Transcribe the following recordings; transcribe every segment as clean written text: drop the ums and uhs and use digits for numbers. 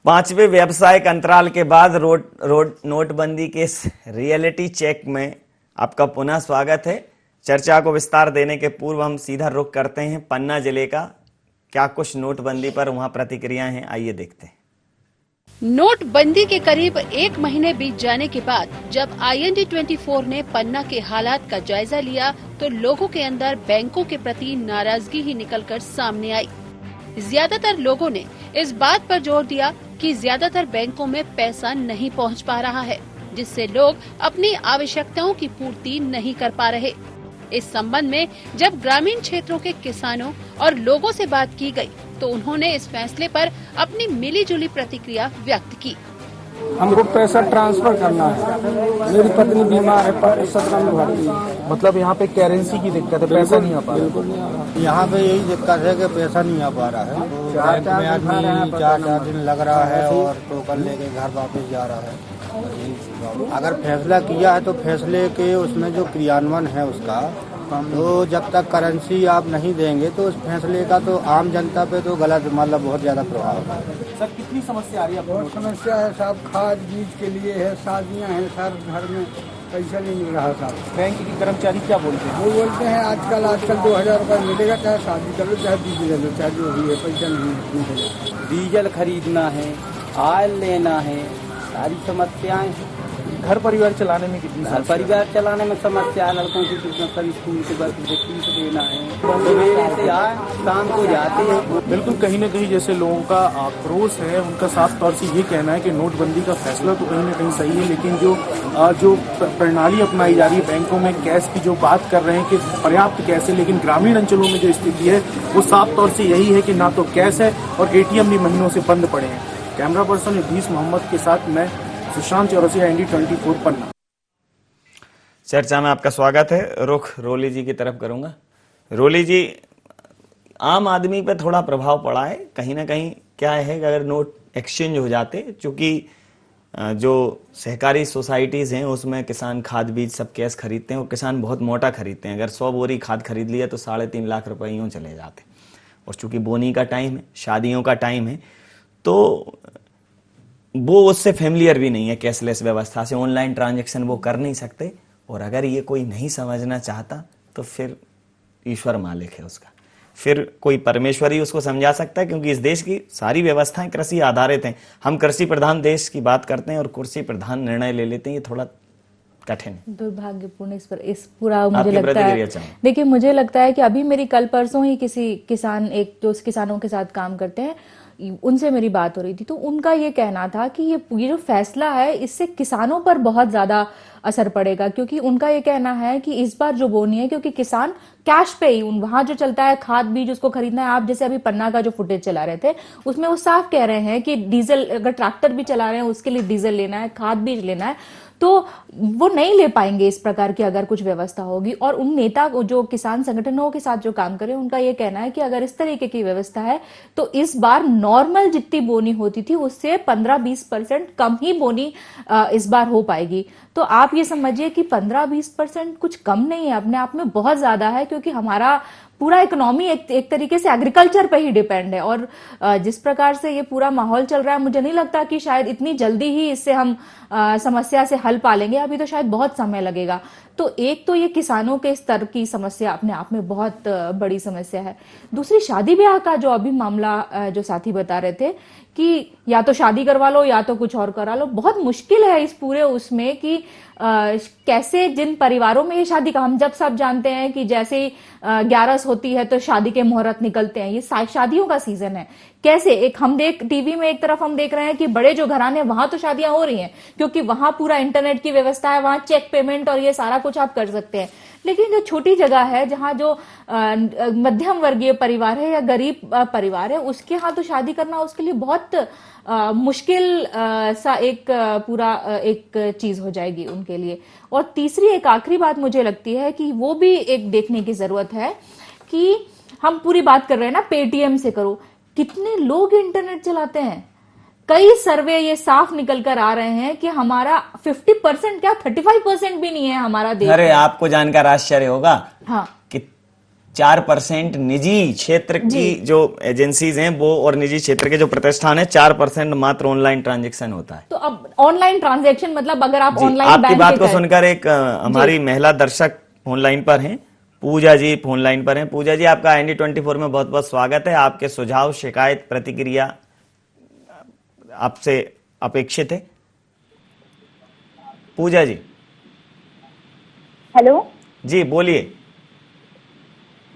पांचवें व्यावसायिक अंतराल के बाद नोटबंदी के इस रियलिटी चेक में आपका पुनः स्वागत है। चर्चा को विस्तार देने के पूर्व हम सीधा रुख करते हैं पन्ना जिले का। क्या कुछ नोटबंदी पर वहां प्रतिक्रियाएं हैं, आइए देखते हैं। नोटबंदी के करीब एक महीने बीत जाने के बाद जब IND24 ने पन्ना के हालात का जायजा लिया तो लोगों के अंदर बैंकों के प्रति नाराजगी ही निकलकर सामने आई। ज्यादातर लोगों ने इस बात पर जोर दिया कि ज्यादातर बैंकों में पैसा नहीं पहुंच पा रहा है, जिससे लोग अपनी आवश्यकताओं की पूर्ति नहीं कर पा रहे। इस संबंध में जब ग्रामीण क्षेत्रों के किसानों और लोगों से बात की गई तो उन्होंने इस फैसले पर अपनी मिलीजुली प्रतिक्रिया व्यक्त की। हमको पैसा ट्रांसफर करना है, मेरी पत्नी बीमार है, 17 में भर्ती है। मतलब यहाँ पे करेंसी की दिक्कत है, पैसा नहीं आ पा रहा। यहाँ पे यही दिक्कत है कि पैसा नहीं आ पा रहा है। तो बैंक में आदमी 4 दिन लग रहा है और टोकन लेके घर वापस जा रहा है। अगर फैसला किया है तो फैसले के उसमें जो क्रियान्वयन है उसका, तो जब तक करेंसी आप नहीं देंगे तो उस फैसले का तो आम जनता पे तो गलत मतलब बहुत ज्यादा प्रभाव है। सर कितनी समस्या आ रही है? बहुत समस्या है साहब, खाद बीज के लिए है, शादियां हैं सर, घर में पैसा नहीं मिल रहा साहब। बैंक के कर्मचारी क्या बोलते हैं? वो बोलते हैं आजकल 2000 रुपये मिलेगा, चाहे शादी कर लो चाहे बीज ले लो, चाहे जो भी है, पैसा नहीं मिलेगा। डीजल खरीदना है, ऑयल लेना है, सारी समस्याएं हैं। घर परिवार चलाने में कितनी घर परिवार चलाने में समस्या है। लड़कों की कितना सभी स्कूल के वर्क फीस देना है, सवेरे से आए शाम को जाते हैं। बिल्कुल कहीं न कहीं जैसे लोगों का आक्रोश है, उनका साफ तौर से ये कहना है कि नोटबंदी का फैसला तो कहीं न कहीं सही है, लेकिन जो प्रणाली अपनाई जा रही है बैंकों में कैश की जो बात कर रहे हैं कि पर्याप्त कैश है, लेकिन ग्रामीण अंचलों में जो स्थिति है वो साफ तौर से यही है कि ना तो कैश है और ATM भी महीनों से बंद पड़े हैं। कैमरा पर्सन इदरीस मोहम्मद के साथ मैं सुशांत चौरसिया, IND24 पन्ना। चर्चा में आपका स्वागत है। रुख रोली जी की तरफ करूंगा। रोली जी, आम आदमी पे थोड़ा प्रभाव पड़ा है कहीं ना कहीं। क्या है कि अगर नोट एक्सचेंज हो जाते, चूंकि जो सहकारी सोसाइटीज हैं उसमें किसान खाद बीज सब कैश खरीदते हैं और किसान बहुत मोटा खरीदते हैं। अगर 100 बोरी खाद खरीद लिया तो 3.5 लाख रुपए यूं चले जाते। और चूंकि बोनी का टाइम है, शादियों का टाइम है, तो वो उससे फेमिलियर भी नहीं है कैशलेस व्यवस्था से। ऑनलाइन ट्रांजैक्शन वो कर नहीं सकते। और अगर ये कोई नहीं समझना चाहता तो फिर ईश्वर मालिक है उसका, फिर कोई परमेश्वर ही उसको समझा सकता है, क्योंकि इस देश की सारी व्यवस्थाएं कृषि आधारित हैं। हम कृषि प्रधान देश की बात करते हैं और कुर्सी प्रधान निर्णय ले लेते हैं। ये थोड़ा कठिन है, दुर्भाग्यपूर्ण। इस पूरा मुझे लगता है, देखिए मुझे लगता है कि अभी मेरी कल परसों ही किसी किसान, एक जो किसानों के साथ काम करते हैं, उनसे मेरी बात हो रही थी, तो उनका ये कहना था कि ये जो फैसला है इससे किसानों पर बहुत ज्यादा असर पड़ेगा, क्योंकि उनका ये कहना है कि इस बार जो बोनी है, क्योंकि किसान कैश पे ही वहां जो चलता है खाद बीज उसको खरीदना है। आप जैसे अभी पन्ना का जो फुटेज चला रहे थे उसमें वो साफ कह रहे हैं कि डीजल, अगर ट्रैक्टर भी चला रहे हैं उसके लिए डीजल लेना है, खाद बीज लेना है, तो वो नहीं ले पाएंगे इस प्रकार की अगर कुछ व्यवस्था होगी। और उन नेता जो किसान संगठनों के साथ जो काम करें उनका ये कहना है कि अगर इस तरीके की व्यवस्था है तो इस बार नॉर्मल जितनी बोनी होती थी उससे 15-20% कम ही बोनी इस बार हो पाएगी। तो आप ये समझिए कि 15-20% कुछ कम नहीं है, अपने आप में बहुत ज्यादा है, क्योंकि हमारा पूरा इकोनॉमी एक तरीके से एग्रीकल्चर पे ही डिपेंड है। और जिस प्रकार से ये पूरा माहौल चल रहा है, मुझे नहीं लगता कि शायद इतनी जल्दी ही इससे हम समस्या से हल पा लेंगे। अभी तो शायद बहुत समय लगेगा। तो एक तो ये किसानों के स्तर की समस्या अपने आप में बहुत बड़ी समस्या है। दूसरी, शादी ब्याह का जो अभी मामला जो साथी बता रहे थे कि या तो शादी करवा लो या तो कुछ और करा लो, बहुत मुश्किल है इस पूरे उसमें कि कैसे जिन परिवारों में ये शादी का, हम जब सब जानते हैं कि जैसे 11 होती है तो शादी के मुहूर्त निकलते हैं, ये शादियों का सीजन है। कैसे एक हम टीवी में एक तरफ हम देख रहे हैं कि बड़े जो घराने वहां तो शादियां हो रही हैं क्योंकि वहां पूरा इंटरनेट की व्यवस्था है, वहां चेक पेमेंट और ये सारा कुछ आप कर सकते हैं। लेकिन जो छोटी जगह है जहां जो मध्यम वर्गीय परिवार है या गरीब परिवार है, उसके यहाँ तो शादी करना उसके लिए बहुत मुश्किल सा एक पूरा एक चीज हो जाएगी उनके लिए। और तीसरी एक आखिरी बात मुझे लगती है कि वो भी एक देखने की जरूरत है कि हम पूरी बात कर रहे हैं ना पेटीएम से करो, कितने लोग इंटरनेट चलाते हैं। कई सर्वे ये साफ निकल कर आ रहे हैं कि हमारा 50% क्या 35% भी नहीं है हमारा देश। अरे आपको जानकर आश्चर्य होगा, हाँ, कि 4% निजी क्षेत्र की जो एजेंसीज हैं वो और निजी क्षेत्र के जो प्रतिष्ठान है 4% मात्र ऑनलाइन ट्रांजैक्शन होता है। तो अब ऑनलाइन ट्रांजैक्शन मतलब अगर आप ऑनलाइन आपकी बात को सुनकर एक हमारी महिला दर्शक फोनलाइन पर हैं, पूजा जी फोनलाइन पर हैं। पूजा जी, आपका IND24 में बहुत बहुत स्वागत है। आपके सुझाव, शिकायत, प्रतिक्रिया आपसे अपेक्षित है। पूजा जी। हेलो जी बोलिए।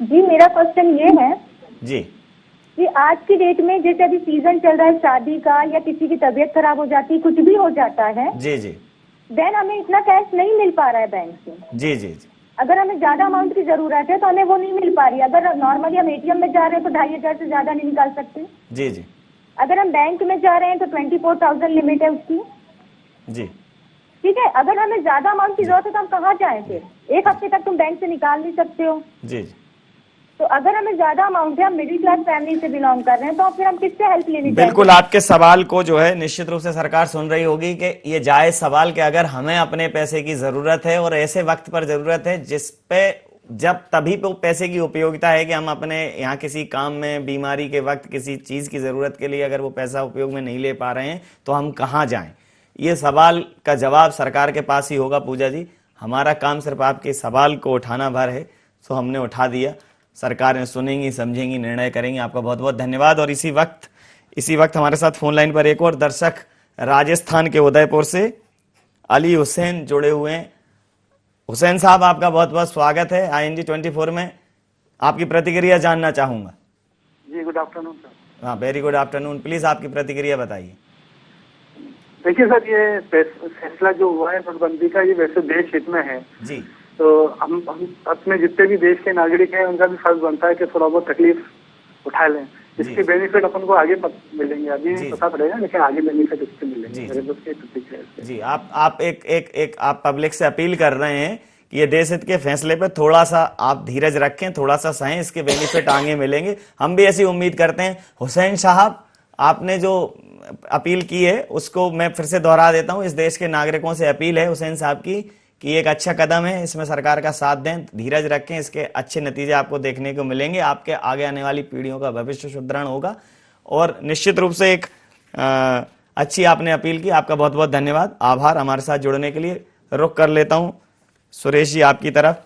जी, मेरा क्वेश्चन ये है जी कि आज की डेट में जैसे अभी सीजन चल रहा है शादी का, या किसी की तबीयत खराब हो जाती है, कुछ भी हो जाता है, जी जी देन हमें इतना कैश नहीं मिल पा रहा है बैंक से। जी जी जी अगर हमें ज्यादा अमाउंट की जरूरत है तो हमें वो नहीं मिल पा रही है। अगर नॉर्मली हम ATM में जा रहे हैं तो 2500 से ज्यादा नहीं निकाल सकते। जी जी अगर हम बैंक में जा रहे हैं तो 24,000 लिमिट है उसकी। जी ठीक है, अगर हमें ज्यादा अमाउंट की जरूरत है तो हम कहाँ जाएं फिर? एक हफ्ते तक तुम बैंक से निकाल नहीं सकते हो। जी जी तो अगर हमें ज्यादा अमाउंट है, हम मिडिल क्लास फैमिली से बिलोंग कर रहे हैं, तो फिर हम किससे हेल्प लेनी चाहिए? बिल्कुल, आपके सवाल को जो है निश्चित रूप से सरकार सुन रही होगी कि ये जायज सवाल कि अगर हमें अपने पैसे की जरूरत है और ऐसे वक्त पर जरूरत है जिस पे जब तभी पे पैसे की उपयोगिता है कि हम अपने यहाँ किसी काम में, बीमारी के वक्त किसी चीज की जरूरत के लिए अगर वो पैसा उपयोग में नहीं ले पा रहे हैं तो हम कहाँ जाएं? ये सवाल का जवाब सरकार के पास ही होगा पूजा जी। हमारा काम सिर्फ आपके सवाल को उठाना भर है, तो हमने उठा दिया। सरकार ने सुनेंगी, समझेंगी, निर्णय करेंगी। आपका बहुत बहुत धन्यवाद। और इसी वक्त हमारे साथ फोन लाइन पर एक और दर्शक राजस्थान के उदयपुर से अली हुसैन जुड़े हुए हैं। हुसैन साहब, आपका बहुत बहुत स्वागत है IND24 में। आपकी प्रतिक्रिया जानना चाहूंगा। जी, गुड आफ्टरनून सर। हाँ, वेरी गुड आफ्टरनून। प्लीज आपकी प्रतिक्रिया बताइए। देखिए सर, ये फैसला जो हुआ है नोटबंदी का, ये वैसे देश हित में है जी। तो हम अपने जितने भी देश के नागरिक हैं उनका भी फर्ज बनता है कि थोड़ा बहुत तकलीफ उठा लें। इसके बेनिफिट अपन को आगे मिलेंगे, अभी पता पड़ेगा, लेकिन आगे बेनिफिट इससे मिलेंगे। मेरे दोस्त की प्रतिक्रिया जी, आप एक आप पब्लिक से अपील कर रहे हैं कि ये देश हित के फैसले पे थोड़ा सा आप धीरज रखें, थोड़ा सा सहें, इसके बेनिफिट आगे मिलेंगे। हम भी ऐसी उम्मीद करते हैं। हुसैन साहब, आपने जो अपील की है उसको मैं फिर से दोहरा देता हूं। इस देश के नागरिकों से अपील है हुसैन साहब की कि एक अच्छा कदम है, इसमें सरकार का साथ दें, धीरज रखें, इसके अच्छे नतीजे आपको देखने को मिलेंगे। आपके आगे आने वाली पीढ़ियों का भविष्य सुदृढ़ होगा। और निश्चित रूप से एक अच्छी आपने अपील की। आपका बहुत बहुत धन्यवाद, आभार हमारे साथ जुड़ने के लिए। रुक कर लेता हूं सुरेश जी आपकी तरफ।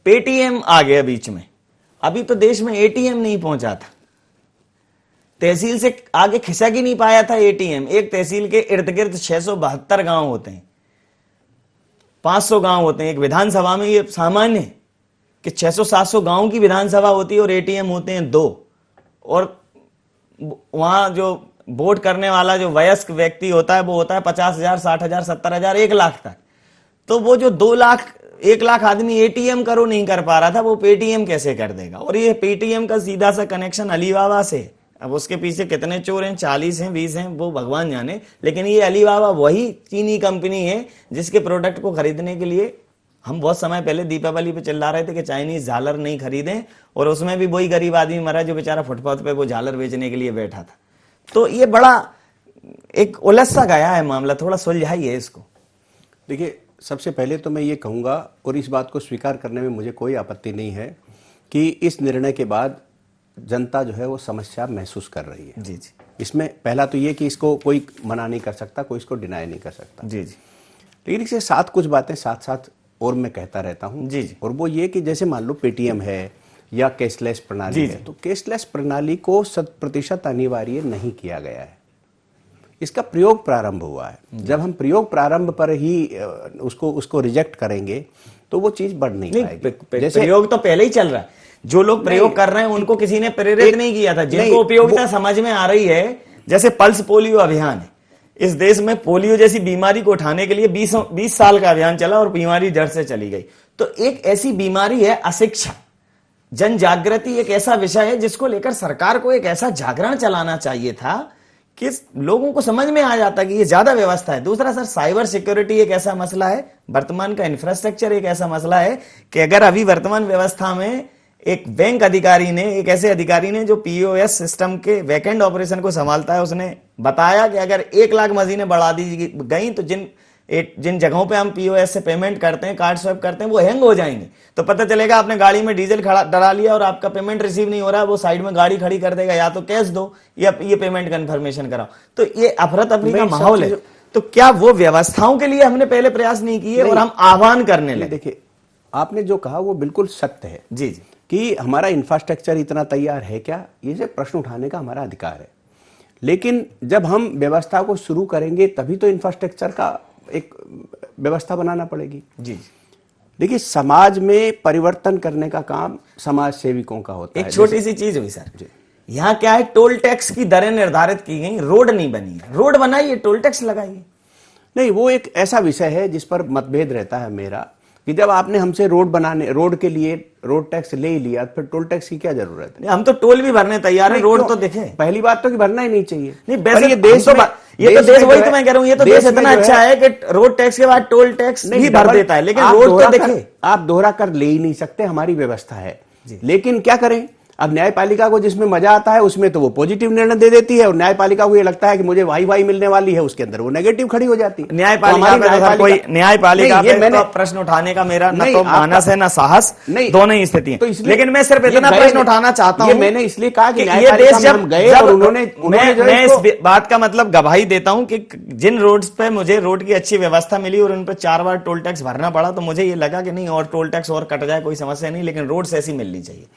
पेटीएम आ गया बीच में। अभी तो देश में ATM नहीं पहुंचा था, तहसील से आगे खिसक ही नहीं पाया था ATM। एक तहसील के इर्द गिर्द 672 गांव होते हैं, 500 गांव होते हैं। एक विधानसभा में ये सामान्य है कि 600-700 गांव की विधानसभा होती है और ATM होते हैं 2। और वहां जो वोट करने वाला जो वयस्क व्यक्ति होता है वो होता है 50,000, 60,000, 70,000, 1 लाख तक। तो वो जो 2 लाख 1 लाख आदमी ATM करो नहीं कर पा रहा था, वो पेटीएम कैसे कर देगा? और ये पेटीएम का सीधा सा कनेक्शन अलीबाबा से। अब उसके पीछे कितने चोर हैं, 40 हैं, 20 हैं, वो भगवान जाने। लेकिन ये अलीबाबा वही चीनी कंपनी है जिसके प्रोडक्ट को खरीदने के लिए हम बहुत समय पहले दीपावली पे चिल्ला रहे थे कि चाइनीज झालर नहीं खरीदें, और उसमें भी वही गरीब आदमी मरा जो बेचारा फुटपाथ पे वो झालर बेचने के लिए बैठा था। तो ये बड़ा एक उलझ सा गया है मामला, थोड़ा सुलझाइए इसको। देखिए, सबसे पहले तो मैं ये कहूँगा, और इस बात को स्वीकार करने में मुझे कोई आपत्ति नहीं है, कि इस निर्णय के बाद जनता जो है वो समस्या महसूस कर रही है। जी जी। इसमें पहला तो ये कि इसको कोई मना नहीं कर सकता, कोई इसको डिनाई नहीं कर सकता। जी जी। लेकिन इसके साथ कुछ बातें साथ साथ और मैं कहता रहता हूँ। जी जी। और वो ये कि जैसे मान लो पेटीएम है या कैशलेस प्रणाली है, तो कैशलेस प्रणाली को 100% अनिवार्य नहीं किया गया है। इसका प्रयोग प्रारंभ हुआ है। जब हम प्रयोग प्रारंभ पर ही उसको रिजेक्ट करेंगे तो वो चीज बढ़ नहीं पाएगी। जैसे प्रयोग तो पहले ही चल रहा है, जो लोग प्रयोग कर रहे हैं उनको किसी ने प्रेरित नहीं किया था। जिनको उपयोगिता समझ में आ रही है, जैसे पल्स पोलियो अभियान है, इस देश में पोलियो जैसी बीमारी को उठाने के लिए 20 साल का अभियान चला और बीमारी जड़ से चली गई। तो एक ऐसी बीमारी है अशिक्षा। जन जागृति एक ऐसा विषय है जिसको लेकर सरकार को एक ऐसा जागरण चलाना चाहिए था कि लोगों को समझ में आ जाता कि ये ज्यादा व्यवस्था है। दूसरा सर, साइबर सिक्योरिटी एक ऐसा मसला है, वर्तमान का इंफ्रास्ट्रक्चर एक ऐसा मसला है कि अगर अभी वर्तमान व्यवस्था में एक बैंक अधिकारी ने, एक ऐसे अधिकारी ने जो POS सिस्टम के बैकएंड ऑपरेशन को संभालता है, उसने बताया कि अगर 1 लाख मशीनें बढ़ा दी गई तो जिन जिन जगहों पे हम पीओएस से पेमेंट करते हैं, कार्ड स्वैप करते हैं, वो हैंग हो जाएंगे, तो पता चलेगा आपने गाड़ी में डीजल डला लिया और आपका पेमेंट रिसीव नहीं हो रहा है, वो साइड में गाड़ी खड़ी कर देगा, या तो कैश दो या ये पेमेंट कन्फर्मेशन कराओ। तो ये अफरा तफरी का माहौल है। तो क्या वो व्यवस्थाओं के लिए हमने पहले प्रयास नहीं किए और हम आह्वान करने लगे? देखिए, आपने जो कहा वो बिल्कुल सत्य है जी जी, कि हमारा इंफ्रास्ट्रक्चर इतना तैयार है क्या, ये से प्रश्न उठाने का हमारा अधिकार है। लेकिन जब हम व्यवस्था को शुरू करेंगे तभी तो इंफ्रास्ट्रक्चर का एक व्यवस्था बनाना पड़ेगी। जी, देखिए, समाज में परिवर्तन करने का काम समाज सेविकों का होता है। एक छोटी सी चीज हुई सर, यहाँ क्या है, टोल टैक्स की दरें निर्धारित की गई, रोड नहीं बनी है। रोड बनाइए, टोल टैक्स लगाइए। नहीं, वो एक ऐसा विषय है जिस पर मतभेद रहता है मेरा, कि जब आपने हमसे रोड के लिए रोड टैक्स ले ही लिया, फिर टोल टैक्स की क्या जरूरत है? हम तो टोल भी भरने तैयार है, रोड तो देखे। पहली बात तो कि भरना ही नहीं चाहिए। नहीं, ये देश वही तो मैं कह रहा हूँ, ये तो देश इतना अच्छा है कि रोड टैक्स के बाद टोल टैक्स भी भर देता है, लेकिन रोड तो देखे। आप दोहरा कर ले ही नहीं सकते, हमारी व्यवस्था है। लेकिन क्या करें, अब न्यायपालिका को जिसमें मजा आता है उसमें तो वो पॉजिटिव निर्णय दे देती है, और न्यायपालिका को ये लगता है कि मुझे वाई मिलने वाली है, उसके अंदर वो नेगेटिव खड़ी हो जाती है। न्यायपालिका पे तो प्रश्न उठाने का मेरा न तो मानस है, न साहस, दोनों ही स्थिति है। लेकिन मैं सिर्फ इतना प्रश्न उठाना चाहता हूं, मैंने इसलिए कहा कि ये देश जब गए और उन्होंने मैं इस बात का मतलब गवाही देता हूं कि जिन रोड्स पे मुझे रोड की अच्छी व्यवस्था मिली और उन पर 4 बार टोल टैक्स भरना पड़ा, तो मुझे ये लगा कि नहीं, और टोल टैक्स और कट जाए कोई समस्या नहीं, लेकिन रोड्स ऐसी मिलनी चाहिए।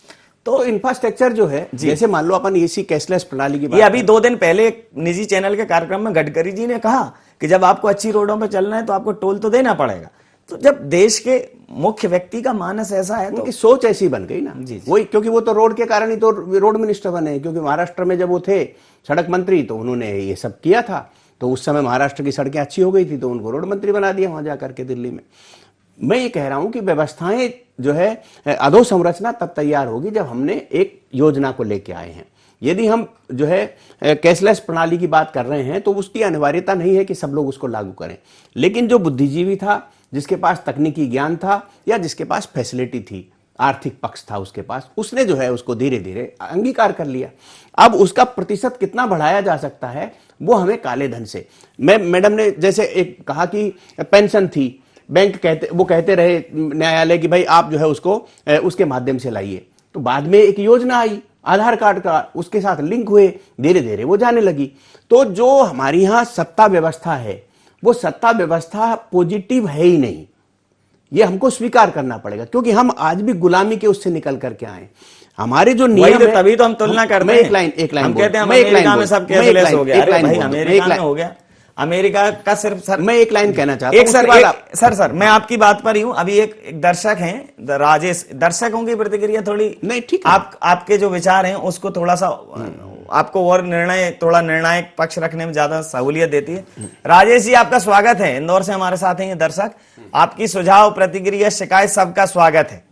तो इंफ्रास्ट्रक्चर जो है, जैसे मान लो अपन एसी कैशलेस प्रणाली की बात, ये अभी 2 दिन पहले एक निजी चैनल के कार्यक्रम में गडकरी जी ने कहा कि जब आपको अच्छी रोडों पर चलना है तो आपको टोल तो देना पड़ेगा। तो जब देश के मुख्य व्यक्ति का मानस ऐसा है, तो उनकी सोच ऐसी बन गई ना। वही, क्योंकि वो तो रोड के कारण ही तो रोड मिनिस्टर बने, क्योंकि महाराष्ट्र में जब वो थे सड़क मंत्री तो उन्होंने ये सब किया था, तो उस समय महाराष्ट्र की सड़कें अच्छी हो गई थी, तो उनको रोड मंत्री बना दिया वहां जाकर के दिल्ली में। मैं ये कह रहा हूं कि व्यवस्थाएं जो है, अधोसंरचना तब तैयार होगी जब हमने एक योजना को लेके आए हैं। यदि हम जो है कैशलेस प्रणाली की बात कर रहे हैं, तो उसकी अनिवार्यता नहीं है कि सब लोग उसको लागू करें, लेकिन जो बुद्धिजीवी था, जिसके पास तकनीकी ज्ञान था, या जिसके पास फैसिलिटी थी, आर्थिक पक्ष था उसके पास, उसने जो है उसको धीरे धीरे अंगीकार कर लिया। अब उसका प्रतिशत कितना बढ़ाया जा सकता है, वो हमें काले धन से, मैडम ने जैसे एक कहा कि पेंशन थी, बैंक कहते रहे न्यायालय कि भाई आप जो है उसको उसके माध्यम से लाइए, तो बाद में एक योजना आई आधार कार्ड का, उसके साथ लिंक हुए, धीरे धीरे वो जाने लगी। तो जो हमारी यहाँ सत्ता व्यवस्था है, वो सत्ता व्यवस्था पॉजिटिव है ही नहीं, ये हमको स्वीकार करना पड़ेगा, क्योंकि हम आज भी गुलामी के उससे निकल करके आए। हमारे जो नियम है, तभी तो हम तुलना करते हैं। एक लाइन कहते हैं अमेरिका में सब कैशलेस हो गया, अमेरिका में हो गया, अमेरिका का सिर्फ। सर मैं एक लाइन कहना चाहता हूं। सर मैं आपकी बात पर ही हूं। अभी एक दर्शक हैं राजेश, दर्शकों की प्रतिक्रिया थोड़ी नहीं ठीक, आपके जो विचार हैं उसको थोड़ा सा आपको और थोड़ा निर्णायक पक्ष रखने में ज्यादा सहूलियत देती है। राजेश जी, आपका स्वागत है, इंदौर से हमारे साथ हैं ये दर्शक। आपकी सुझाव, प्रतिक्रिया, शिकायत सबका स्वागत है।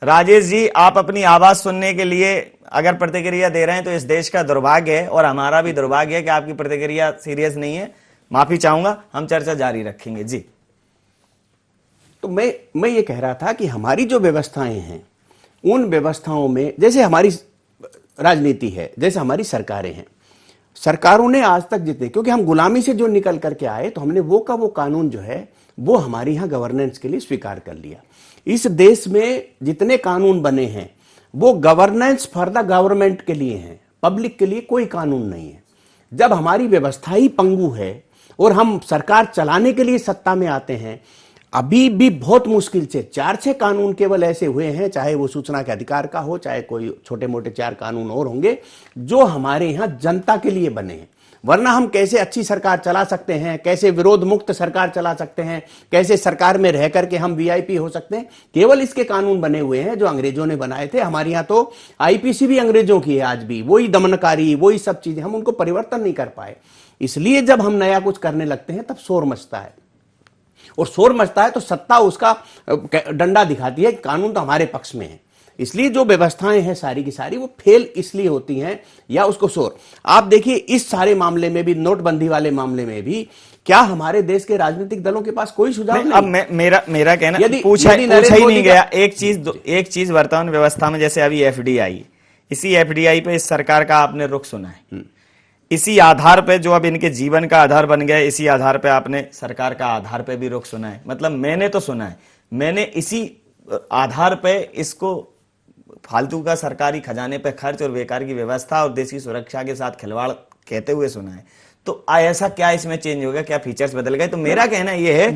राजेश जी, आप अपनी आवाज सुनने के लिए अगर प्रतिक्रिया दे रहे हैं तो इस देश का दुर्भाग्य है, और हमारा भी दुर्भाग्य है कि आपकी प्रतिक्रिया सीरियस नहीं है। माफी चाहूंगा, हम चर्चा जारी रखेंगे जी। तो मैं ये कह रहा था कि हमारी जो व्यवस्थाएं हैं, उन व्यवस्थाओं में, जैसे हमारी राजनीति है, जैसे हमारी सरकारें हैं, सरकारों ने आज तक जितने, क्योंकि हम गुलामी से जो निकल करके आए, तो हमने वो कानून जो है वो हमारे यहाँ गवर्नेंस के लिए स्वीकार कर लिया। इस देश में जितने कानून बने हैं वो गवर्नेंस फॉर द गवर्नमेंट के लिए हैं, पब्लिक के लिए कोई कानून नहीं है। जब हमारी व्यवस्था ही पंगु है और हम सरकार चलाने के लिए सत्ता में आते हैं, अभी भी बहुत मुश्किल से 4-6 कानून केवल ऐसे हुए हैं, चाहे वो सूचना के अधिकार का हो, चाहे कोई छोटे मोटे 4 कानून और होंगे जो हमारे यहाँ जनता के लिए बने हैं। वरना हम कैसे अच्छी सरकार चला सकते हैं, कैसे विरोध मुक्त सरकार चला सकते हैं, कैसे सरकार में रह करके हम वीआईपी हो सकते हैं, केवल इसके कानून बने हुए हैं जो अंग्रेजों ने बनाए थे। हमारे यहाँ तो आईपीसी भी अंग्रेजों की है, आज भी वही दमनकारी, वही सब चीजें, हम उनको परिवर्तन नहीं कर पाए। इसलिए जब हम नया कुछ करने लगते हैं तब शोर मचता है, और शोर मचता है तो सत्ता उसका डंडा दिखाती है, कानून तो हमारे पक्ष में है। इसलिए जो व्यवस्थाएं हैं सारी की सारी वो फेल इसलिए होती हैं, या उसको शोर। आप देखिए इस सारे मामले में भी, नोटबंदी वाले मामले में भी, क्या हमारे देश के राजनीतिक दलों के पास कोई सुझाव नहीं? अब मेरा कहना, पूछा ही नहीं गया। एक चीज वर्तमान व्यवस्था में, जैसे अभी एफडीआई, इसी एफडीआई पे इस सरकार का आपने रुख सुना है। इसी आधार पे जो अब इनके जीवन का आधार बन गया, इसी आधार पे आपने सरकार का आधार पे भी रुख सुना है। मतलब मैंने तो सुना है, मैंने इसी आधार पे इसको फालतू का सरकारी खजाने पे खर्च और बेकार की व्यवस्था और देश की सुरक्षा के साथ खिलवाड़ कहते हुए सुना है। तो ऐसा क्या इसमें चेंज हो गया, क्या फीचर्स बदल गए? तो मेरा कहना यह है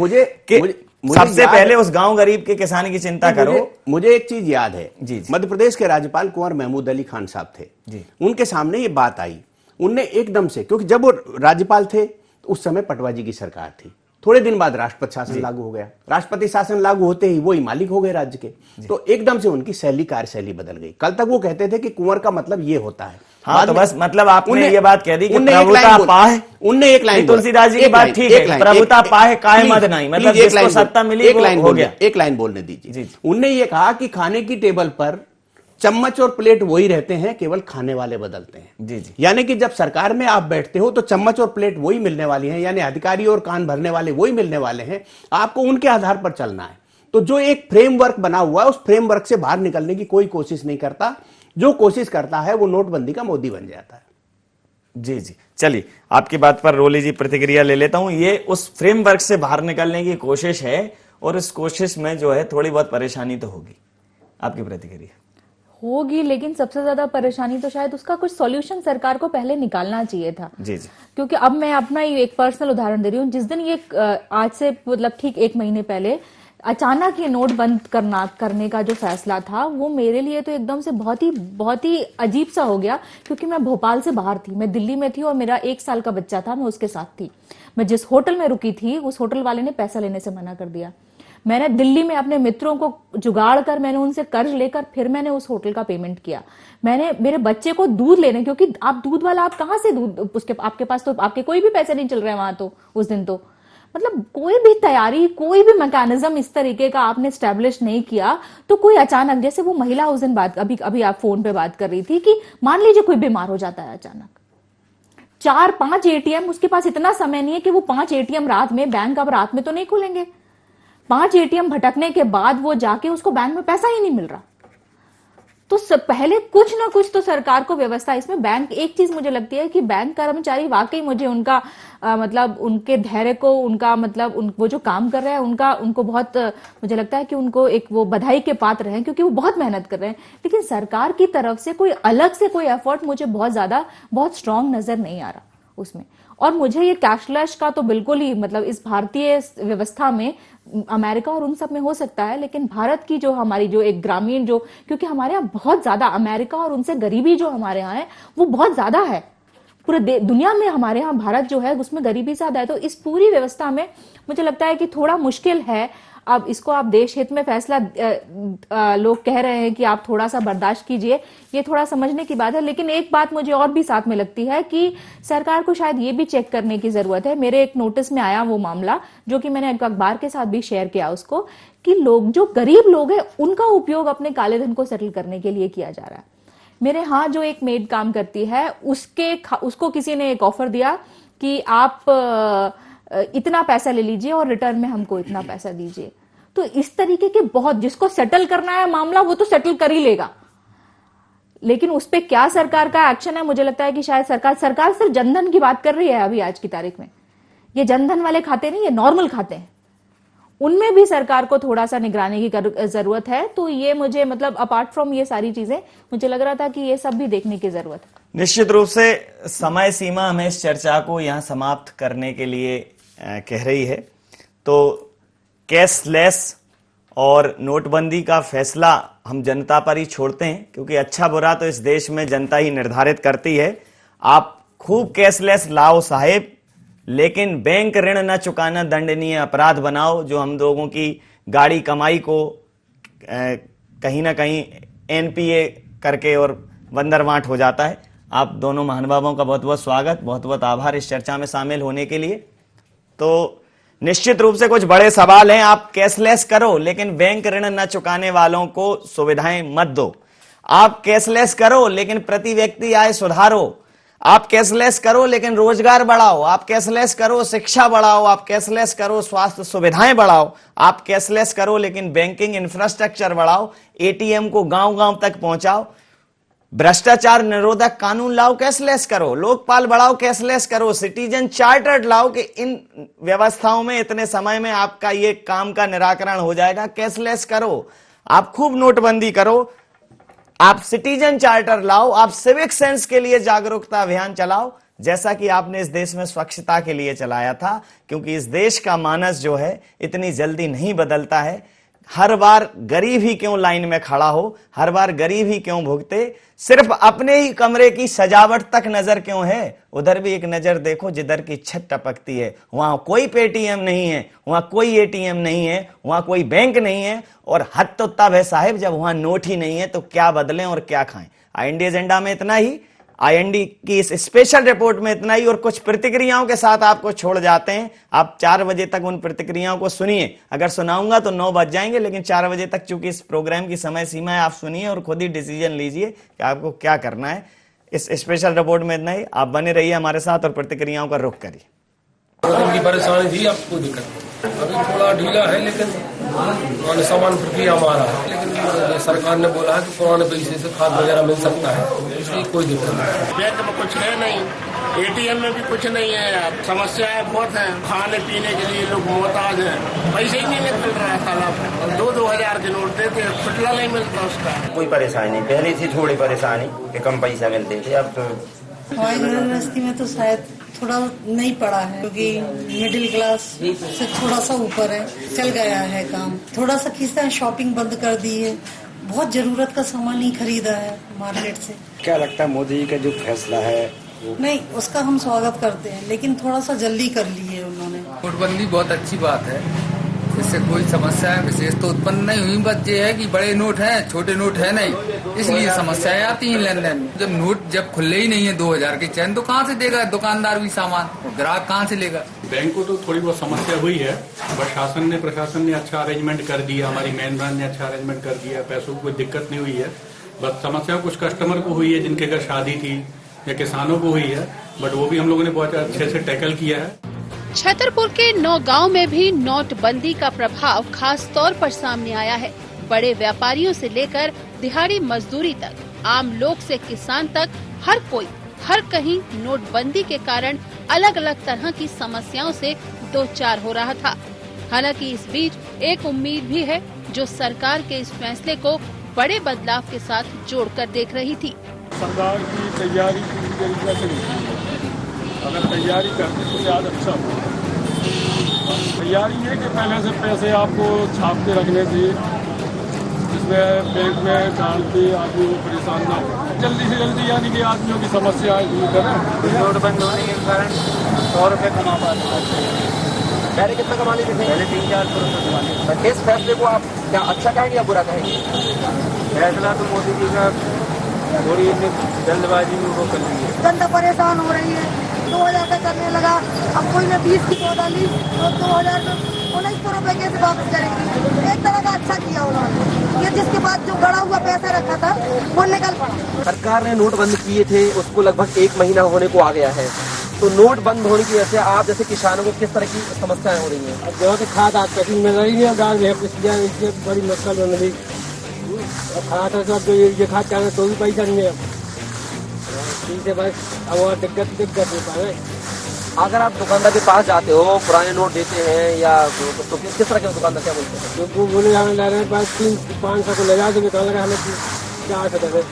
कि सबसे पहले उस गांव गरीब के किसान की चिंता करो। मुझे एक चीज याद है, जी। मध्य प्रदेश के राज्यपाल कुंवर महमूद अली खान साहब थे जी। उनके सामने ये बात आई, उनने एकदम से, क्योंकि जब वो राज्यपाल थे तो उस समय पटवाजी की सरकार थी, थोड़े दिन बाद राष्ट्रपति शासन लागू हो गया, राष्ट्रपति शासन लागू होते ही वो ही मालिक हो गए राज्य के, तो एकदम से उनकी शैली, कार्यशैली बदल गई। कल तक वो कहते थे कि कुंवर का मतलब ये होता है। हाँ, तो बस मतलब आपने ये बात कह दी कि उनने प्रभुता पाए, उनने एक लाइन, तुलसीदास जी की बात ठीक है, प्रभुता पाए काय मद नहीं, मतलब जिसको सत्ता मिली एक लाइन हो गया। एक लाइन बोलने दीजिए। उनने ये कहा कि खाने की टेबल पर चम्मच और प्लेट वही रहते हैं, केवल खाने वाले बदलते हैं। जी जी। यानी कि जब सरकार में आप बैठते हो तो चम्मच और प्लेट वही मिलने वाली हैं, यानी अधिकारी और कान भरने वाले वही मिलने वाले हैं, आपको उनके आधार पर चलना है। तो जो एक फ्रेमवर्क बना हुआ है, उस फ्रेमवर्क से बाहर निकलने की कोई कोशिश नहीं करता। जो कोशिश करता है वो नोटबंदी का मोदी बन जाता है। जी जी, चलिए आपकी बात पर रोली जी प्रतिक्रिया ले लेता हूं। ये उस फ्रेमवर्क से बाहर निकलने की कोशिश है और इस कोशिश में जो है थोड़ी बहुत परेशानी तो होगी। आपकी प्रतिक्रिया? होगी, लेकिन सबसे ज्यादा परेशानी तो शायद उसका कुछ सॉल्यूशन सरकार को पहले निकालना चाहिए था। जी जी। क्योंकि अब मैं अपना एक पर्सनल उदाहरण दे रही हूँ। जिस दिन ये आज से मतलब ठीक 1 महीने पहले अचानक ये नोट बंद करने का जो फैसला था, वो मेरे लिए तो एकदम से बहुत ही अजीब सा हो गया। क्योंकि मैं भोपाल से बाहर थी, मैं दिल्ली में थी और मेरा 1 साल का बच्चा था, मैं उसके साथ थी। मैं जिस होटल में रुकी थी उस होटल वाले ने पैसा लेने से मना कर दिया। मैंने दिल्ली में अपने मित्रों को जुगाड़ कर मैंने उनसे कर्ज लेकर फिर मैंने उस होटल का पेमेंट किया। मैंने मेरे बच्चे को दूध लेने, क्योंकि आप दूध वाला, आप कहां से दूध, उसके आपके पास तो आपके कोई भी पैसे नहीं चल रहे हैं वहां। तो उस दिन तो मतलब कोई भी तैयारी, कोई भी मैकेनिज्म इस तरीके का आपने स्टैब्लिश नहीं किया। तो कोई अचानक, जैसे वो महिला उस दिन अभी आप फोन पे बात कर रही थी कि मान लीजिए कोई बीमार हो जाता है अचानक, 4-5 एटीएम उसके पास इतना समय नहीं है कि वो 5 एटीएम रात में, बैंक अब रात में तो नहीं खुलेंगे, 5 एटीएम भटकने के बाद वो जाके उसको बैंक में पैसा ही नहीं मिल रहा। तो पहले कुछ ना कुछ तो सरकार को व्यवस्था, इसमें बैंक, एक चीज मुझे लगती है कि बैंक कर्मचारी वाकई मुझे उनका मतलब उनके धैर्य को, उनका मतलब वो जो काम कर रहे हैं उनको बहुत मुझे लगता है कि उनको एक वो बधाई के पात्र हैं, क्योंकि वो बहुत मेहनत कर रहे हैं। लेकिन सरकार की तरफ से कोई अलग से कोई एफर्ट मुझे बहुत स्ट्रांग नजर नहीं आ रहा उसमें। और मुझे ये कैशलेस का तो बिल्कुल ही मतलब इस भारतीय व्यवस्था में, अमेरिका और उन सब में हो सकता है, लेकिन भारत की जो हमारी जो एक ग्रामीण जो, क्योंकि हमारे यहाँ बहुत ज्यादा, अमेरिका और उनसे गरीबी जो हमारे यहाँ है वो बहुत ज्यादा है। पूरे दुनिया में हमारे यहाँ भारत जो है उसमें गरीबी ज्यादा है। तो इस पूरी व्यवस्था में मुझे लगता है कि थोड़ा मुश्किल है। अब इसको आप देश हित में फैसला, लोग कह रहे हैं कि आप थोड़ा सा बर्दाश्त कीजिए, ये थोड़ा समझने की बात है। लेकिन एक बात मुझे और भी साथ में लगती है कि सरकार को शायद ये भी चेक करने की जरूरत है। मेरे एक नोटिस में आया वो मामला, जो कि मैंने अखबार के साथ भी शेयर किया उसको, कि लोग जो गरीब लोग हैं उनका उपयोग अपने काले धन को सेटल करने के लिए किया जा रहा है। मेरे यहाँ जो एक मेड काम करती है, उसको किसी ने एक ऑफर दिया कि आप इतना पैसा ले लीजिए और रिटर्न में हमको इतना पैसा दीजिए। तो इस तरीके के बहुत, जिसको सेटल करना है मामला वो तो सेटल कर ही लेगा, लेकिन उस पे क्या सरकार का एक्शन है, मुझे लगता है कि शायद सरकार सिर्फ जनधन की बात कर रही है अभी आज की तारीख में। ये जनधन वाले खाते नहीं, ये नॉर्मल खाते हैं, उनमें भी सरकार को थोड़ा सा निगरानी की जरूरत है। तो ये मुझे मतलब अपार्ट फ्रॉम ये सारी चीजें मुझे लग रहा था कि ये सब भी देखने की जरूरत है। निश्चित रूप से समय सीमा हमें इस चर्चा को यहां समाप्त करने के लिए कह रही है। तो कैशलेस और नोटबंदी का फैसला हम जनता पर ही छोड़ते हैं, क्योंकि अच्छा बुरा तो इस देश में जनता ही निर्धारित करती है। आप खूब कैशलेस लाओ साहेब, लेकिन बैंक ऋण न चुकाना दंडनीय अपराध बनाओ, जो हम लोगों की गाड़ी कमाई को कहीं ना कहीं एनपीए करके और बंदरवांट हो जाता है। आप दोनों महानुभावों का बहुत बहुत स्वागत, बहुत बहुत आभार इस चर्चा में शामिल होने के लिए। तो निश्चित रूप से कुछ बड़े सवाल हैं। आप कैशलेस करो, लेकिन बैंक ऋण न चुकाने वालों को सुविधाएं मत दो। आप कैशलेस करो, लेकिन प्रति व्यक्ति आय सुधारो। आप कैशलेस करो, लेकिन रोजगार बढ़ाओ। आप कैशलेस करो, शिक्षा बढ़ाओ। आप कैशलेस करो, स्वास्थ्य सुविधाएं बढ़ाओ। आप कैशलेस करो, लेकिन बैंकिंग इंफ्रास्ट्रक्चर बढ़ाओ। एटीएम को गांव गांव तक पहुंचाओ। भ्रष्टाचार निरोधक कानून लाओ, कैशलेस करो, लोकपाल बढ़ाओ, कैशलेस करो, सिटीजन चार्टर्ड लाओ कि इन व्यवस्थाओं में इतने समय में आपका ये काम का निराकरण हो जाएगा, कैशलेस करो, आप खूब नोटबंदी करो, आप सिटीजन चार्टर लाओ, आप सिविक सेंस के लिए जागरूकता अभियान चलाओ, जैसा कि आपने इस देश में स्वच्छता के लिए चलाया था, क्योंकि इस देश का मानस जो है इतनी जल्दी नहीं बदलता है। हर बार गरीब ही क्यों लाइन में खड़ा हो, हर बार गरीब ही क्यों भुगते, सिर्फ अपने ही कमरे की सजावट तक नजर क्यों है, उधर भी एक नजर देखो जिधर की छत टपकती है, वहां कोई पेटीएम नहीं है, वहां कोई एटीएम नहीं है, वहां कोई बैंक नहीं है, और हद तो तब है साहिब जब वहां नोट ही नहीं है तो क्या बदलें और क्या खाएं। आईएनडी एजेंडा में इतना ही, आईएनडी की इस स्पेशल रिपोर्ट में इतना ही, और कुछ प्रतिक्रियाओं के साथ आपको छोड़ जाते हैं। आप 4 बजे तक उन प्रतिक्रियाओं को सुनिए, अगर सुनाऊंगा तो 9 बज जाएंगे, लेकिन 4 बजे तक चूंकि इस प्रोग्राम की समय सीमा है, आप सुनिए और खुद ही डिसीजन लीजिए कि आपको क्या करना है। इस स्पेशल रिपोर्ट में इतना ही, आप बने रहिए हमारे साथ और प्रतिक्रियाओं का रुख करिए। परेशानी थी, अब कोई दिक्कत नहीं, अभी थोड़ा ढीला है लेकिन सामान प्रक्रिया हमारा है, लेकिन सरकार ने बोला है कि पुराने पैसे से खाद वगैरह मिल सकता है, इसलिए कोई दिक्कत नहीं। बैंक में कुछ है नहीं, एटीएम में भी कुछ नहीं है यार, समस्याएं बहुत हैं, खाने पीने के लिए लोग मोहताज हैं, पैसे ही नहीं निकल रहा है तालाब, 2-2 हजार के नोट देते, खुटला नहीं मिलता उसका। कोई परेशानी नहीं, पहले थी थोड़ी परेशानी कि कम पैसा मिलते थे, अब तो हमारी गृहस्थी में तो शायद थोड़ा नहीं पड़ा है, क्योंकि मिडिल क्लास से थोड़ा सा ऊपर है, चल गया है काम, थोड़ा सा किसी शॉपिंग बंद कर दी है, बहुत जरूरत का सामान नहीं खरीदा है मार्केट से। क्या लगता है मोदी जी का जो फैसला है नहीं, उसका हम स्वागत करते हैं, लेकिन थोड़ा सा जल्दी कर ली है उन्होंने। नोटबंदी बहुत अच्छी बात है, इससे कोई समस्या विशेष तो उत्पन्न नहीं हुई, बस ये है कि बड़े नोट हैं, छोटे नोट है नहीं, इसलिए समस्याएं आती हैं लेन देन में। जब नोट जब खुले ही नहीं है 2000 के चैन, तो कहाँ से देगा दुकानदार भी सामान, ग्राहक कहाँ से लेगा। बैंक को तो थोड़ी बहुत समस्या हुई है, बट प्रशासन ने अच्छा अरेंजमेंट कर दिया, हमारी मेन ब्रांच ने अच्छा अरेंजमेंट कर दिया, पैसों की कोई दिक्कत नहीं हुई है। बस समस्या कुछ कस्टमर को हुई है जिनके घर शादी थी या किसानों को हुई है, बट वो भी हम लोगों ने बहुत अच्छे से टैकल किया है। छतरपुर के नौगांव में भी नोटबंदी का प्रभाव खास तौर पर सामने आया है। बड़े व्यापारियों से लेकर दिहाड़ी मजदूरी तक, आम लोग से किसान तक, हर कोई हर कहीं नोटबंदी के कारण अलग अलग तरह की समस्याओं से दो चार हो रहा था। हालांकि इस बीच एक उम्मीद भी है जो सरकार के इस फैसले को बड़े बदलाव के साथ जोड़कर देख रही थी। सरकार की तैयारी पूरी तरीके से नहीं, अगर तैयारी करते तो ज्यादा अच्छा हो। तैयारी है कि पहले से पैसे आपको छाप के रखने चाहिए, जिसमें बैंक में डाल के आदमी को परेशान ना हो, जल्दी से जल्दी, यानी कि आदमियों की समस्याएं दूर करें। नोटबंद होने के कारण 100 रुपये कमा पाते हैं, पहले कितना कमा लेते थे? पहले 300-400 रुपये कमा लेते। इस फैसले को आप क्या अच्छा कहेंगे या बुरा कहेंगे? फैसला तो मोदी जी का थोड़ी जल्दबाजी में वो कर ली है। जनता परेशान हो रही है, 2000 का करने लगा, अब कोई ने 20 की पौधा ली तो 2000 में 1900 रुपए कैसे वापस करेंगे। एक तरह का अच्छा किया उन्होंने, ये जिसके बाद जो गड़ा हुआ पैसा रखा था वो निकल पड़ा। सरकार ने नोट बंद किए थे, उसको लगभग 1 महीना होने को आ गया है, तो नोट बंद होने की वजह से आप जैसे किसानों को किस तरह की समस्याएं हो रही हैं? अब जो है खाद आज तक मिल रही है, गाँव में इसलिए बड़ी मुश्किल बन रही। खाद जो ये खाद चाहे तो भी पैसा नहीं है, ठीक है बस अब और दिक्कत नहीं पा रहे। अगर आप दुकानदार के पास जाते हो, पुराने नोट देते हैं या तो किस तरह के दुकानदार क्या बोलते हैं? वो बोले हमें ले रहे हैं 300-500 को ले जा देंगे, तो लगा हमें 400 दे।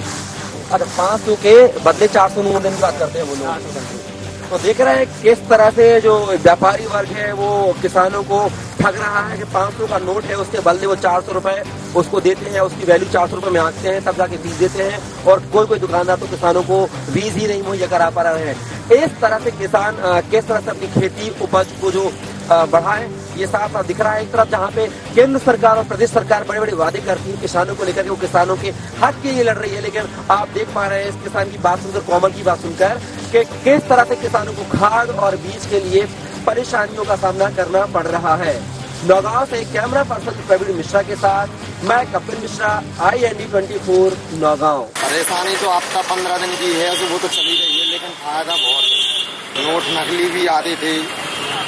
अच्छा, 500 के बदले 400 नोट देने की बात करते हैं वो लोग। तो देख रहे हैं किस तरह से जो व्यापारी वर्ग है वो किसानों को ठग रहा है कि 500 का नोट है, उसके बदले वो 400 रुपए उसको देते हैं, उसकी वैल्यू 400 रुपए में आंकते हैं, तब जाके बीज देते हैं, और कोई दुकानदार तो किसानों को बीज ही नहीं मुहैया करा पा रहे हैं। इस तरह से किसान किस तरह से अपनी खेती उपज को जो बढ़ाए, ये साफ साफ दिख रहा है। एक तरफ जहाँ पे केंद्र सरकार और प्रदेश सरकार बड़े बड़े वादे करती है किसानों को लेकर के, वो किसानों के हक के लिए लड़ रही है, लेकिन आप देख पा रहे हैं इस किसान की बात सुनकर, कॉमन की बात सुनकर, कि किस तरह से किसानों को खाद और बीज के लिए परेशानियों का सामना करना पड़ रहा है। नौगांव से कैमरा पर्सन प्रवीण मिश्रा के साथ मैं कपिल मिश्रा, IND 24 नौगांव। परेशानी तो आपका 15 दिन की है, वो तो चली रही है, लेकिन फायदा बहुत है। नोट नकली भी आते थे,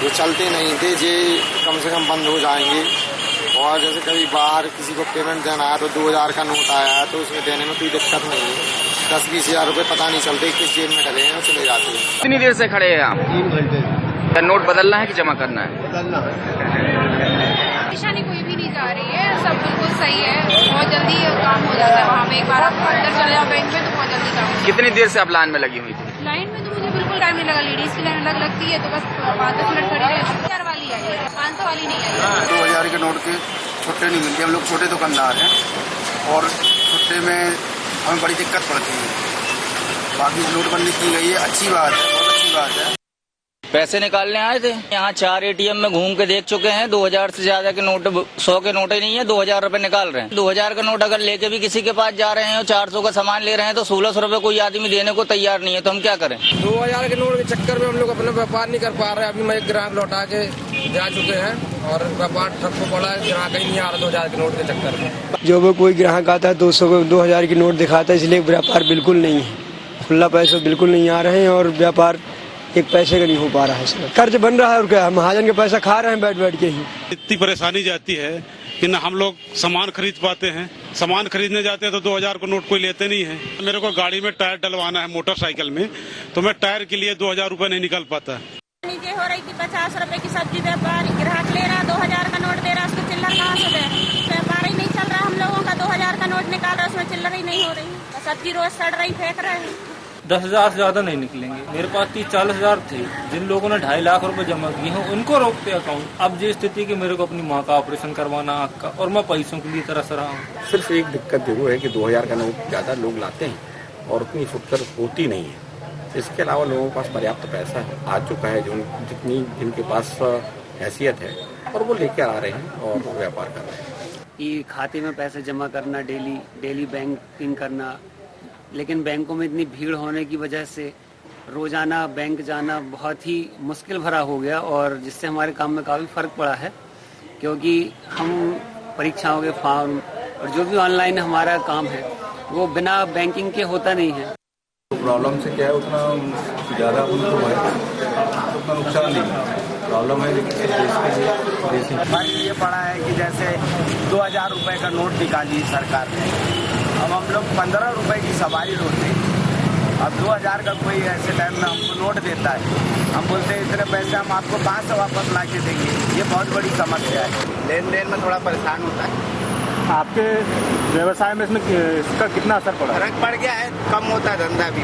जो चलते नहीं थे, ये कम से कम बंद हो जाएंगे। और जैसे कभी बाहर किसी को पेमेंट देना है तो 2000 का नोट आया है, तो उसमें देने में कोई दिक्कत नहीं है। 10-20 हजार रुपए पता नहीं चलते किस जेब में डले हैं और चले जाते हैं। कितनी देर से खड़े हैं आप? 3 घंटे। नोट बदलना है कि जमा करना है? बदलना परेशानी कोई भी नहीं जा रही है, सब बिल्कुल सही है, बहुत जल्दी काम हो जाता है। वहाँ पे एक बार आप अंदर चले जाओ बैंक में तो बहुत जल्दी काम। कितनी देर से आप लाइन में लगी हुई थी? लाइन में तो मुझे बिल्कुल टाइम नहीं लगा, लेडीज की लाइन लगती है तो बस 5-10 मिनट खड़ी रही। 1000 वाली आई है, 500 वाली नहीं आई। 2000 के नोट के छुट्टे नहीं मिलते, हम लोग छोटे दुकानदार हैं और छुट्टे में हमें बड़ी दिक्कत पड़ती है। बाकी नोटबंदी की गई है, अच्छी बात है, बहुत अच्छी बात है। पैसे निकालने आए थे यहाँ 4 ATM में घूम के देख चुके हैं, 2000 से ज्यादा के नोट, 100 के नोट ही नहीं है, 2000 रुपए निकाल रहे हैं। 2000 का नोट अगर लेके भी किसी के पास जा रहे हैं और 400 का सामान ले रहे हैं तो 1600 रुपए कोई आदमी देने को तैयार नहीं है, तो हम क्या करें? 2000 के नोट के चक्कर में हम लोग अपना व्यापार नहीं कर पा रहे हैं। अभी मैं एक ग्राहक लौटा के जा चुके हैं और व्यापार ठप को पड़ा है, ग्राहक ही नहीं आ रहा 2000 के नोट के चक्कर में। जो भी कोई ग्राहक आता है 2000 की नोट दिखाता है, इसलिए व्यापार बिल्कुल नहीं है, खुला पैसे बिल्कुल नहीं आ रहे हैं और व्यापार एक पैसे का नहीं हो पा रहा है। इसमें कर्ज बन रहा है और क्या, महाजन के पैसा खा रहे हैं बैठ बैठ के ही। इतनी परेशानी जाती है कि न हम लोग सामान खरीद पाते हैं, सामान खरीदने जाते हैं तो 2000 को नोट कोई लेते नहीं है। मेरे को गाड़ी में टायर डलवाना है मोटरसाइकिल में, तो मैं टायर के लिए 2000 रुपए नहीं निकल पाता। नीचे हो रही थी 50 रुपए की सब्जी, व्यापारी ग्राहक ले रहा 2000 का नोट दे रहा, उसको चिल्लर कहाँ से दे? व्यापार ही नहीं चल रहा, हम लोगों का 2000 का नोट निकाल रहा, उसमें चिल्लर ही नहीं हो रही। सब्जी रोज सड़ रही, फेंक रहे हैं। 10,000 से ज्यादा नहीं निकलेंगे। मेरे पास 30-40 हजार थे, जिन लोगों ने 2.5 लाख रुपए जमा किए हैं उनको रोकते अकाउंट। अब ये स्थिति कि मेरे को अपनी माँ का ऑपरेशन करवाना आँख का, और मैं पैसों के लिए तरस रहा हूँ। सिर्फ एक दिक्कत जरूर है कि 2000 का नोट ज्यादा लोग लाते हैं और उतनी फुटकर होती नहीं है। इसके अलावा लोगों के पास पर्याप्त पैसा आ चुका है, जो जितनी जिनके पास हैसियत है, और वो लेकर आ रहे हैं और व्यापार कर रहे हैं। कि खाते में पैसे जमा करना, डेली बैंकिंग करना, लेकिन बैंकों में इतनी भीड़ होने की वजह से रोजाना बैंक जाना बहुत ही मुश्किल भरा हो गया, और जिससे हमारे काम में काफ़ी फ़र्क पड़ा है, क्योंकि हम परीक्षाओं के फॉर्म और जो भी ऑनलाइन हमारा काम है वो बिना बैंकिंग के होता नहीं है। प्रॉब्लम से क्या है, उतना ज़्यादा उनको है, उतना नुकसान नहीं है। प्रॉब्लम है लेकिन देश के फर्क ये पड़ा है कि जैसे 2000 रुपए का नोट निकाली सरकार ने, अब हम लोग 15 रुपए की सवारी होते हैं। अब 2000 का कोई ऐसे टाइम में हमको नोट देता है, हम बोलते हैं इतने पैसे हम आपको 500 वापस ला के देंगे। ये बहुत बड़ी समस्या है, लेन देन में थोड़ा परेशान होता है। आपके व्यवसाय में इसका कितना असर पड़ा? फर्क पड़ गया है, कम होता है धंधा भी,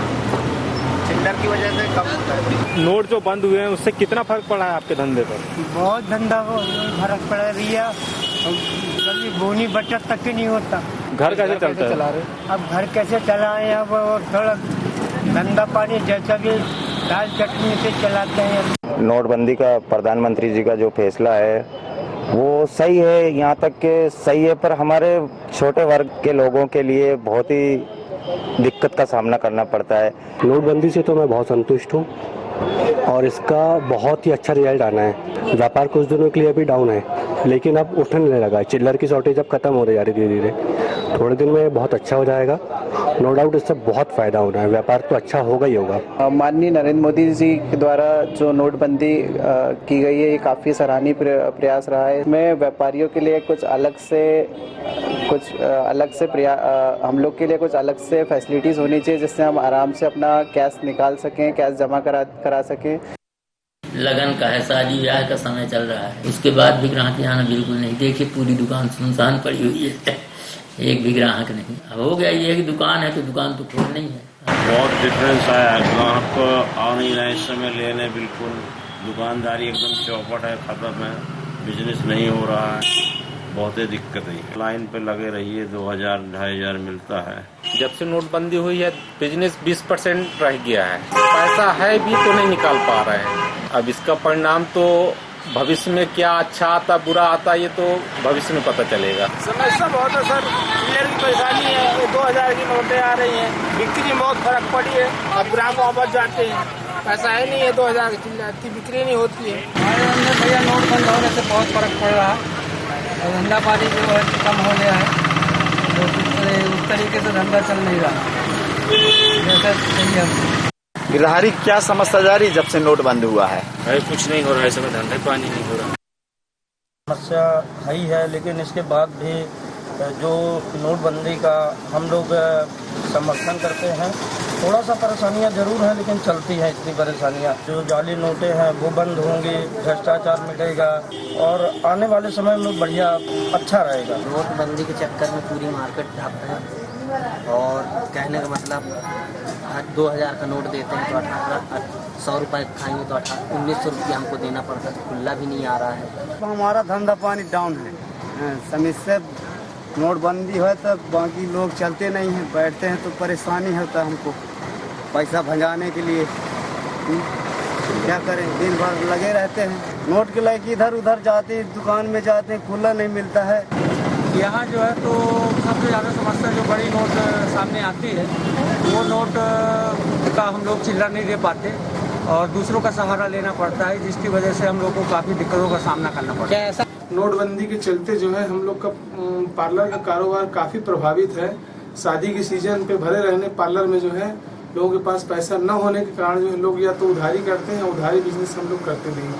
चिल्लर की वजह से कम होता है। नोट जो बंद हुए हैं उससे कितना फर्क पड़ा है आपके धंधे पर? बहुत धंधा को फर्क पड़ रही है, कभी बोनी बचत तक ही नहीं होता। घर कैसे चलता है? चला रहे? अब घर कैसे चलाएं, अब थोड़ा धंधा पानी जैसा भी दाल चटनी से चलाते हैं। नोटबंदी का प्रधानमंत्री जी का जो फैसला है वो सही है, यहाँ तक के सही है, पर हमारे छोटे वर्ग के लोगों के लिए बहुत ही दिक्कत का सामना करना पड़ता है। नोटबंदी से तो मैं बहुत संतुष्ट हूँ और इसका बहुत ही अच्छा रिजल्ट आना है। व्यापार कुछ दिनों के लिए अभी डाउन है, लेकिन अब उठने लगा है। चिल्लर की शॉर्टेज अब खत्म हो रही जा रही धीरे धीरे, थोड़े दिन में बहुत अच्छा हो जाएगा। नो डाउट इससे बहुत फायदा होना है, व्यापार तो अच्छा होगा ही होगा। माननीय नरेंद्र मोदी जी के द्वारा जो नोटबंदी की गई है, ये काफ़ी सराहनीय प्रयास रहा है। इसमें व्यापारियों के लिए कुछ अलग से हम लोग के लिए कुछ अलग से फैसिलिटीज़ होनी चाहिए, जिससे हम आराम से अपना कैश निकाल सकें, कैश जमा करा सकें। लगन का है, शादी ब्याह का समय चल रहा है, उसके बाद भी ग्राहक आना बिल्कुल नहीं। देखिए पूरी दुकान सुनसान पड़ी हुई है, एक भी ग्राहक नहीं। अब हो गया ये कि दुकान है तो दुकान तो खोल नहीं है। बहुत डिफरेंस आया है, ग्राहक आ नहीं रहे इस समय लेने, बिल्कुल दुकानदारी एकदम चौपट है, खत्म है, बिजनेस नहीं हो रहा है, बहुत ही दिक्कत है। लाइन पे लगे रहिए, 2000-2500 मिलता है। जब से नोटबंदी हुई है बिजनेस 20% रह गया है, पैसा है भी तो नहीं निकाल पा रहे हैं। अब इसका परिणाम तो भविष्य में क्या अच्छा आता बुरा आता ये तो भविष्य में पता चलेगा। समस्या बहुत है सर, चिल्लर की परेशानी है, 2000 की नोटें आ रही हैं, बिक्री में बहुत फर्क पड़ी है। अब ग्राहक वापस जाते हैं, पैसा है नहीं है, 2000 की चिल्लर की बिक्री नहीं होती है। भैया नोट बंद होने से बहुत फर्क पड़ रहा है, धंधा पानी जो है कम हो गया है, तो उस तरीके से धंधा चल नहीं रहा जैसा चाहिए। गिरहारी क्या समस्या जा रही जब से नोट बंद हुआ है? कुछ नहीं हो रहा है, इसमें धंधे पानी नहीं हो रहा। समस्या है ही है, लेकिन इसके बाद भी जो नोटबंदी का हम लोग समर्थन करते हैं। थोड़ा सा परेशानियां जरूर हैं, लेकिन चलती हैं इतनी परेशानियां। जो जाली नोटें हैं वो बंद होंगी, भ्रष्टाचार मिटेगा और आने वाले समय में बढ़िया अच्छा रहेगा। नोटबंदी के चक्कर में पूरी मार्केट ठप है और कहने का मतलब 2000 का नोट देते हैं तो 100 रुपये खाएंगे तो 1900 रुपया हमको देना पड़ता है, खुला भी नहीं आ रहा है। हमारा धंधा पानी डाउन है, समय से नोटबंदी है तो बाकी लोग चलते नहीं हैं, बैठते हैं तो परेशानी होता है हमको पैसा भंजाने के लिए। क्या करें, दिन भर लगे रहते हैं नोट के लायक, इधर उधर जाते दुकान में जाते हैं, खुला नहीं मिलता है। यहाँ जो है तो सबसे ज़्यादा समस्या जो बड़ी नोट सामने आती है वो नोट का हम लोग चिल्लर नहीं दे पाते और दूसरों का सहारा लेना पड़ता है, जिसकी वजह से हम लोग को काफ़ी दिक्कतों का सामना करना पड़ता है। नोटबंदी के चलते जो है हम लोग का पार्लर का कारोबार काफ़ी प्रभावित है। शादी के सीजन पे भरे रहने पार्लर में जो है लोगों के पास पैसा न होने के कारण जो है लोग या तो उधारी करते हैं, उधारी बिजनेस हम लोग करते नहीं।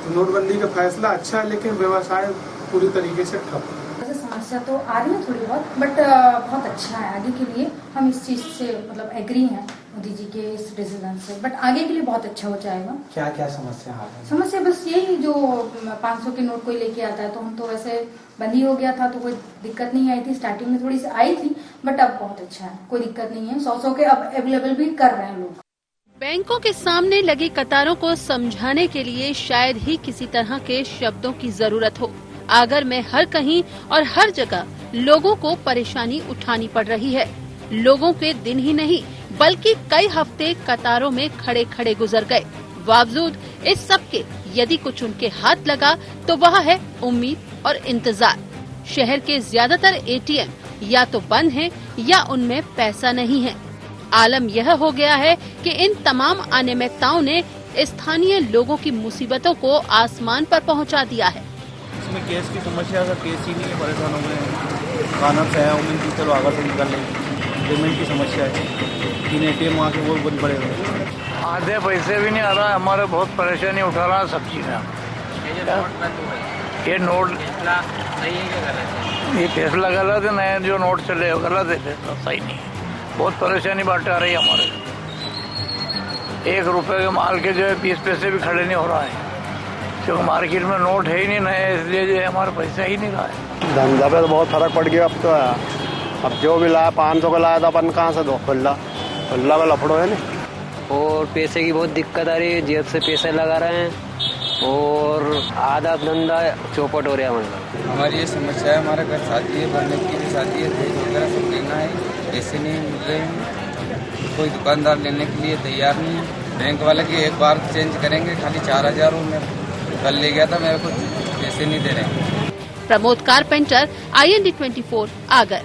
तो नोटबंदी का फैसला अच्छा है, लेकिन व्यवसाय पूरी तरीके से ठप है। समस्या तो आ रही है थोड़ी बहुत, बट बहुत अच्छा है आगे के लिए। हम इस चीज़ से मतलब एग्री हैं मोदी जी के इस डिसीजन से, बट आगे के लिए बहुत अच्छा हो जाएगा। क्या क्या समस्या आ रही है? समस्या बस यही, जो 500 के नोट कोई लेके आता है तो हम तो वैसे बंद ही हो गया था तो कोई दिक्कत नहीं आई थी, स्टार्टिंग में थोड़ी सी आई थी, बट अब बहुत अच्छा है, कोई दिक्कत नहीं है। 100 के अब अवेलेबल भी कर रहे हैं लोग। बैंकों के सामने लगी कतारों को समझाने के लिए शायद ही किसी तरह के शब्दों की जरूरत हो। आगर में हर कहीं और हर जगह लोगों को परेशानी उठानी पड़ रही है। लोगों के दिन ही नहीं बल्कि कई हफ्ते कतारों में खड़े खड़े गुजर गए। बावजूद इस सब के यदि कुछ उनके हाथ लगा तो वह है उम्मीद और इंतजार। शहर के ज्यादातर एटीएम या तो बंद हैं या उनमें पैसा नहीं है। आलम यह हो गया है कि इन तमाम अनियमितताओं ने स्थानीय लोगों की मुसीबतों को आसमान पर पहुंचा दिया है। इसमें केस की समस्या का केस ही नहीं है, परेशान हो गए हैं। खाना से है उम्मीद की चलो आगे से निकल लेंगे। पेमेंट की समस्या है, 3 ATM वहाँ के वो बंद पड़े हुए, आधे पैसे भी नहीं आ रहा है। हमारे बहुत परेशानी उठा रहा है सब चीज़ में। ये नोट ये फैसला गलत है, नए जो नोट चले हो गलत है, सही नहीं है। बहुत परेशानी बांट आ रही है हमारे। 1 रुपये के माल के जो है 20 पैसे भी खड़े नहीं हो रहा है, क्योंकि मार्केट में नोट है ही नहीं नए, इसलिए जो है हमारा पैसा ही नहीं रहा है। धंधा पे तो बहुत फर्क पड़ गया अब तो। अब जो भी लाया 500 का लाया था अपन कहाँ से दो, खुला का लफड़ो है ना। और पैसे की बहुत दिक्कत आ रही है, जेब से पैसे लगा रहे हैं और आधा धंधा चौपट हो रहा है हमारी ये समस्या है, हमारा घर शादी है, बनने की शादी है, दहेज वगैरह सब लेना है, पैसे नहीं मिल रहे हैं। कोई दुकानदार लेने के लिए तैयार नहीं है। बैंक वाले की एक बार चेंज करेंगे, खाली 4000 में कल ले गया था, मेरे को पैसे नहीं दे रहे हैं। Pramod carpenter, IND 24 Agar.